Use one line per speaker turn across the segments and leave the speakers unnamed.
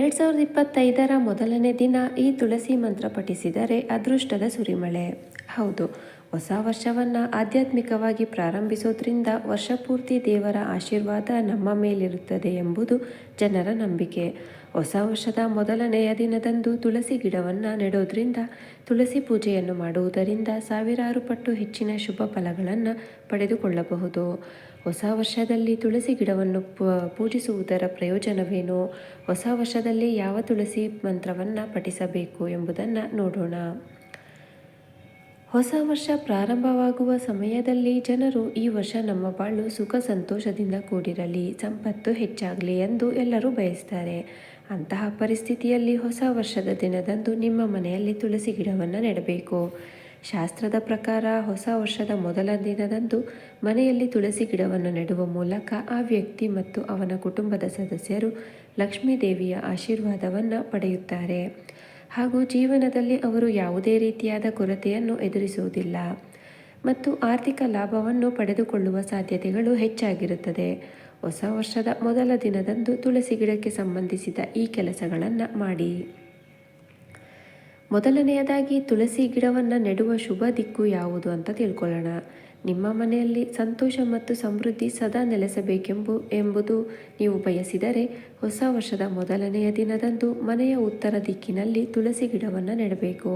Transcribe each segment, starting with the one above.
2025ರ ಮೊದಲನೇ ದಿನ ಈ ತುಳಸಿ ಮಂತ್ರ ಪಠಿಸಿದರೆ ಅದೃಷ್ಟದ ಸುರಿಮಳೆ. ಹೌದು, ಹೊಸ ವರ್ಷವನ್ನು ಆಧ್ಯಾತ್ಮಿಕವಾಗಿ ಪ್ರಾರಂಭಿಸೋದ್ರಿಂದ ವರ್ಷಪೂರ್ತಿ ದೇವರ ಆಶೀರ್ವಾದ ನಮ್ಮ ಮೇಲಿರುತ್ತದೆ ಎಂಬುದು ಜನರ ನಂಬಿಕೆ. ಹೊಸ ವರ್ಷದ ಮೊದಲನೆಯ ದಿನದಂದು ತುಳಸಿ ಗಿಡವನ್ನು ನೆಡೋದ್ರಿಂದ, ತುಳಸಿ ಪೂಜೆಯನ್ನು ಮಾಡುವುದರಿಂದ ಸಾವಿರಾರು ಪಟ್ಟು ಹೆಚ್ಚಿನ ಶುಭ ಫಲಗಳನ್ನು ಪಡೆದುಕೊಳ್ಳಬಹುದು. ಹೊಸ ವರ್ಷದಲ್ಲಿ ತುಳಸಿ ಗಿಡವನ್ನು ಪೂಜಿಸುವುದರ ಪ್ರಯೋಜನವೇನು? ಹೊಸ ವರ್ಷದಲ್ಲಿ ಯಾವ ತುಳಸಿ ಮಂತ್ರವನ್ನು ಪಠಿಸಬೇಕು ಎಂಬುದನ್ನು ನೋಡೋಣ. ಹೊಸ ವರ್ಷ ಪ್ರಾರಂಭವಾಗುವ ಸಮಯದಲ್ಲಿ ಜನರು ಈ ವರ್ಷ ನಮ್ಮ ಬಾಳು ಸುಖ ಸಂತೋಷದಿಂದ ಕೂಡಿರಲಿ, ಸಂಪತ್ತು ಹೆಚ್ಚಾಗಲಿ ಎಂದು ಎಲ್ಲರೂ ಬಯಸ್ತಾರೆ. ಅಂತಹ ಪರಿಸ್ಥಿತಿಯಲ್ಲಿ ಹೊಸ ವರ್ಷದ ದಿನದಂದು ನಿಮ್ಮ ಮನೆಯಲ್ಲಿ ತುಳಸಿ ಗಿಡವನ್ನು ನೆಡಬೇಕು. ಶಾಸ್ತ್ರದ ಪ್ರಕಾರ ಹೊಸ ವರ್ಷದ ಮೊದಲ ದಿನದಂದು ಮನೆಯಲ್ಲಿ ತುಳಸಿ ಗಿಡವನ್ನು ನೆಡುವ ಮೂಲಕ ಆ ವ್ಯಕ್ತಿ ಮತ್ತು ಅವನ ಕುಟುಂಬದ ಸದಸ್ಯರು ಲಕ್ಷ್ಮೀ ದೇವಿಯ ಆಶೀರ್ವಾದವನ್ನು ಪಡೆಯುತ್ತಾರೆ ಹಾಗೂ ಜೀವನದಲ್ಲಿ ಅವರು ಯಾವುದೇ ರೀತಿಯಾದ ಕೊರತೆಯನ್ನು ಎದುರಿಸುವುದಿಲ್ಲ ಮತ್ತು ಆರ್ಥಿಕ ಲಾಭವನ್ನು ಪಡೆದುಕೊಳ್ಳುವ ಸಾಧ್ಯತೆಗಳು ಹೆಚ್ಚಾಗಿರುತ್ತದೆ. ಹೊಸ ವರ್ಷದ ಮೊದಲ ದಿನದಂದು ತುಳಸಿ ಗಿಡಕ್ಕೆ ಸಂಬಂಧಿಸಿದ ಈ ಕೆಲಸಗಳನ್ನು ಮಾಡಿ. ಮೊದಲನೆಯದಾಗಿ, ತುಳಸಿ ಗಿಡವನ್ನು ನೆಡುವ ಶುಭ ದಿಕ್ಕು ಯಾವುದು ಅಂತ ತಿಳ್ಕೊಳ್ಳೋಣ. ನಿಮ್ಮ ಮನೆಯಲ್ಲಿ ಸಂತೋಷ ಮತ್ತು ಸಮೃದ್ಧಿ ಸದಾ ಎಂಬುದು ನೀವು ಬಯಸಿದರೆ ಹೊಸ ವರ್ಷದ ಮೊದಲನೆಯ ದಿನದಂದು ಮನೆಯ ಉತ್ತರ ದಿಕ್ಕಿನಲ್ಲಿ ತುಳಸಿ ಗಿಡವನ್ನು ನೆಡಬೇಕು.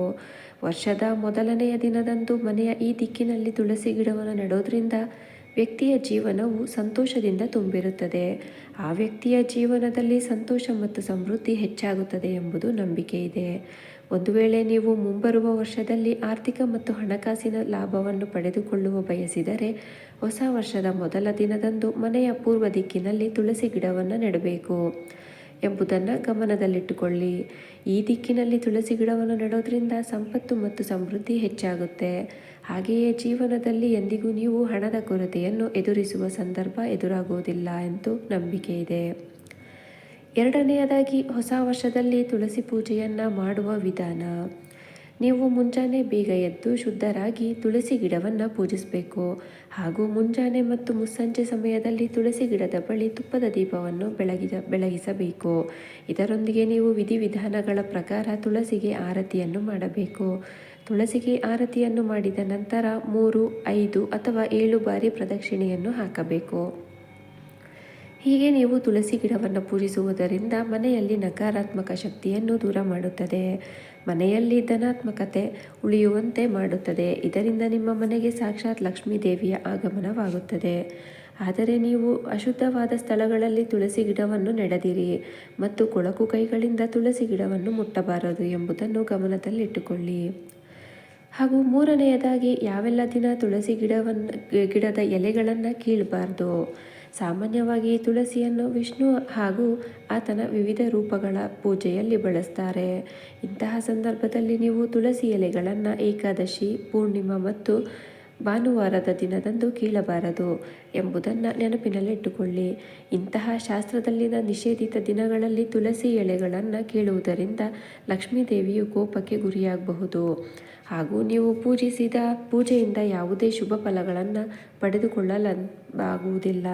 ವರ್ಷದ ಮೊದಲನೆಯ ದಿನದಂದು ಮನೆಯ ಈ ದಿಕ್ಕಿನಲ್ಲಿ ತುಳಸಿ ಗಿಡವನ್ನು ನೆಡೋದ್ರಿಂದ ವ್ಯಕ್ತಿಯ ಜೀವನವು ಸಂತೋಷದಿಂದ ತುಂಬಿರುತ್ತದೆ. ಆ ವ್ಯಕ್ತಿಯ ಜೀವನದಲ್ಲಿ ಸಂತೋಷ ಮತ್ತು ಸಮೃದ್ಧಿ ಹೆಚ್ಚಾಗುತ್ತದೆ ಎಂಬುದು ನಂಬಿಕೆ ಇದೆ. ಒಂದು ವೇಳೆ ನೀವು ಮುಂಬರುವ ವರ್ಷದಲ್ಲಿ ಆರ್ಥಿಕ ಮತ್ತು ಹಣಕಾಸಿನ ಲಾಭವನ್ನು ಪಡೆದುಕೊಳ್ಳುವ ಬಯಸಿದರೆ ಹೊಸ ವರ್ಷದ ಮೊದಲ ದಿನದಂದು ಮನೆಯ ಪೂರ್ವ ದಿಕ್ಕಿನಲ್ಲಿ ತುಳಸಿ ಗಿಡವನ್ನು ನೆಡಬೇಕು ಎಂಬುದನ್ನು ಗಮನದಲ್ಲಿಟ್ಟುಕೊಳ್ಳಿ. ಈ ದಿಕ್ಕಿನಲ್ಲಿ ತುಳಸಿ ಗಿಡವನ್ನು ನೆಡೋದ್ರಿಂದ ಸಂಪತ್ತು ಮತ್ತು ಸಮೃದ್ಧಿ ಹೆಚ್ಚಾಗುತ್ತೆ. ಹಾಗೆಯೇ ಜೀವನದಲ್ಲಿ ಎಂದಿಗೂ ನೀವು ಹಣದ ಕೊರತೆಯನ್ನು ಎದುರಿಸುವ ಸಂದರ್ಭ ಎದುರಾಗುವುದಿಲ್ಲ ಎಂದು ನಂಬಿಕೆ ಇದೆ. ಎರಡನೆಯದಾಗಿ, ಹೊಸ ವರ್ಷದಲ್ಲಿ ತುಳಸಿ ಪೂಜೆಯನ್ನು ಮಾಡುವ ವಿಧಾನ. ನೀವು ಮುಂಜಾನೆ ಬೇಗ ಎದ್ದು ಶುದ್ಧರಾಗಿ ತುಳಸಿ ಗಿಡವನ್ನು ಪೂಜಿಸಬೇಕು ಹಾಗೂ ಮುಂಜಾನೆ ಮತ್ತು ಮುಸ್ಸಂಜೆ ಸಮಯದಲ್ಲಿ ತುಳಸಿ ಗಿಡದ ಬಳಿ ತುಪ್ಪದ ದೀಪವನ್ನು ಬೆಳಗಿಸಬೇಕು. ಇದರೊಂದಿಗೆ ನೀವು ವಿಧಿವಿಧಾನಗಳ ಪ್ರಕಾರ ತುಳಸಿಗೆ ಆರತಿಯನ್ನು ಮಾಡಬೇಕು. ತುಳಸಿಗೆ ಆರತಿಯನ್ನು ಮಾಡಿದ ನಂತರ 3, 5 ಅಥವಾ 7 ಬಾರಿ ಪ್ರದಕ್ಷಿಣೆಯನ್ನು ಹಾಕಬೇಕು. ಹೀಗೆ ನೀವು ತುಳಸಿ ಗಿಡವನ್ನು ಪೂಜಿಸುವುದರಿಂದ ಮನೆಯಲ್ಲಿ ನಕಾರಾತ್ಮಕ ಶಕ್ತಿಯನ್ನು ದೂರ ಮಾಡುತ್ತದೆ, ಮನೆಯಲ್ಲಿ ಧನಾತ್ಮಕತೆ ಉಳಿಯುವಂತೆ ಮಾಡುತ್ತದೆ. ಇದರಿಂದ ನಿಮ್ಮ ಮನೆಗೆ ಸಾಕ್ಷಾತ್ ಲಕ್ಷ್ಮೀ ದೇವಿಯ ಆಗಮನವಾಗುತ್ತದೆ. ಆದರೆ ನೀವು ಅಶುದ್ಧವಾದ ಸ್ಥಳಗಳಲ್ಲಿ ತುಳಸಿ ಗಿಡವನ್ನು ನೆಡದಿರಿ ಮತ್ತು ಕೊಳಕು ಕೈಗಳಿಂದ ತುಳಸಿ ಗಿಡವನ್ನು ಮುಟ್ಟಬಾರದು ಎಂಬುದನ್ನು ಗಮನದಲ್ಲಿಟ್ಟುಕೊಳ್ಳಿ. ಹಾಗೂ ಮೂರನೆಯದಾಗಿ, ಯಾವೆಲ್ಲ ದಿನ ತುಳಸಿ ಗಿಡದ ಎಲೆಗಳನ್ನು ಕೀಳಬಾರ್ದು. ಸಾಮಾನ್ಯವಾಗಿ ತುಳಸಿಯನ್ನು ವಿಷ್ಣು ಹಾಗೂ ಆತನ ವಿವಿಧ ರೂಪಗಳ ಪೂಜೆಯಲ್ಲಿ ಬಳಸ್ತಾರೆ. ಇಂತಹ ಸಂದರ್ಭದಲ್ಲಿ ನೀವು ತುಳಸಿ ಎಲೆಗಳನ್ನು ಏಕಾದಶಿ, ಪೂರ್ಣಿಮಾ ಮತ್ತು ಭಾನುವಾರದ ದಿನದಂದು ಕೀಳಬಾರದು ಎಂಬುದನ್ನು ನೆನಪಿನಲ್ಲಿಟ್ಟುಕೊಳ್ಳಿ. ಇಂತಹ ಶಾಸ್ತ್ರದಲ್ಲಿನ ನಿಷೇಧಿತ ದಿನಗಳಲ್ಲಿ ತುಳಸಿ ಎಲೆಗಳನ್ನು ಕೀಳುವುದರಿಂದ ಲಕ್ಷ್ಮೀ ದೇವಿಯು ಕೋಪಕ್ಕೆ ಗುರಿಯಾಗಬಹುದು ಹಾಗೂ ನೀವು ಪೂಜೆಯಿಂದ ಯಾವುದೇ ಶುಭ ಫಲಗಳನ್ನು ಪಡೆದುಕೊಳ್ಳಲಾಗುವುದಿಲ್ಲ.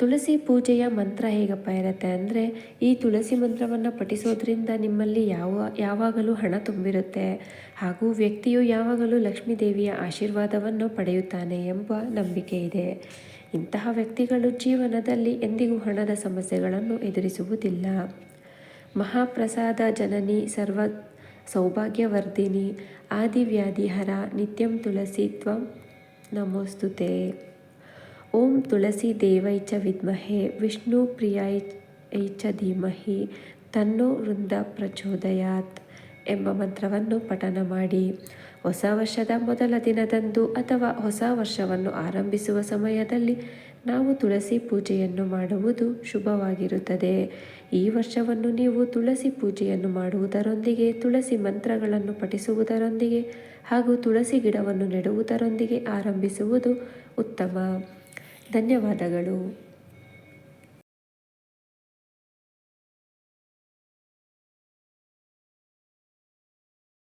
ತುಳಸಿ ಪೂಜೆಯ ಮಂತ್ರ ಹೇಗಪ್ಪ ಇರುತ್ತೆ ಅಂದರೆ, ಈ ತುಳಸಿ ಮಂತ್ರವನ್ನು ಪಠಿಸೋದ್ರಿಂದ ನಿಮ್ಮಲ್ಲಿ ಯಾವಾಗಲೂ ಹಣ ತುಂಬಿರುತ್ತೆ ಹಾಗೂ ವ್ಯಕ್ತಿಯು ಯಾವಾಗಲೂ ಲಕ್ಷ್ಮೀ ದೇವಿಯ ಆಶೀರ್ವಾದವನ್ನು ಪಡೆಯುತ್ತಾನೆ ಎಂಬ ನಂಬಿಕೆ ಇದೆ. ಇಂತಹ ವ್ಯಕ್ತಿಗಳು ಜೀವನದಲ್ಲಿ ಎಂದಿಗೂ ಹಣದ ಸಮಸ್ಯೆಗಳನ್ನು ಎದುರಿಸುವುದಿಲ್ಲ. ಮಹಾಪ್ರಸಾದ ಜನನಿ ಸರ್ವ ಸೌಭಾಗ್ಯವರ್ಧಿನಿ ಆದಿವ್ಯಾಧಿಹರ ನಿತ್ಯಂ ತುಳಸಿ ತ್ವಂ ನಮೋಸ್ತುತೆ. ಓಂ ತುಳಸಿ ದೇವೈ ಚ ವಿದ್ಮಹೇ ವಿಷ್ಣು ಪ್ರಿಯಾಯ ಚ ಧೀಮಹಿ ತನ್ನೋ ವೃಂದ ಪ್ರಚೋದಯಾತ್ ಎಂಬ ಮಂತ್ರವನ್ನು ಪಠನ ಮಾಡಿ. ಹೊಸ ವರ್ಷದ ಮೊದಲ ದಿನದಂದು ಅಥವಾ ಹೊಸ ವರ್ಷವನ್ನು ಆರಂಭಿಸುವ ಸಮಯದಲ್ಲಿ ನಾವು ತುಳಸಿ ಪೂಜೆಯನ್ನು ಮಾಡುವುದು ಶುಭವಾಗಿರುತ್ತದೆ. ಈ ವರ್ಷವನ್ನು ನೀವು ತುಳಸಿ ಪೂಜೆಯನ್ನು ಮಾಡುವುದರೊಂದಿಗೆ, ತುಳಸಿ ಮಂತ್ರಗಳನ್ನು ಪಠಿಸುವುದರೊಂದಿಗೆ ಹಾಗೂ ತುಳಸಿ ಗಿಡವನ್ನು ನೆಡುವುದರೊಂದಿಗೆ ಆರಂಭಿಸುವುದು ಉತ್ತಮ. ಧನ್ಯವಾದಗಳು.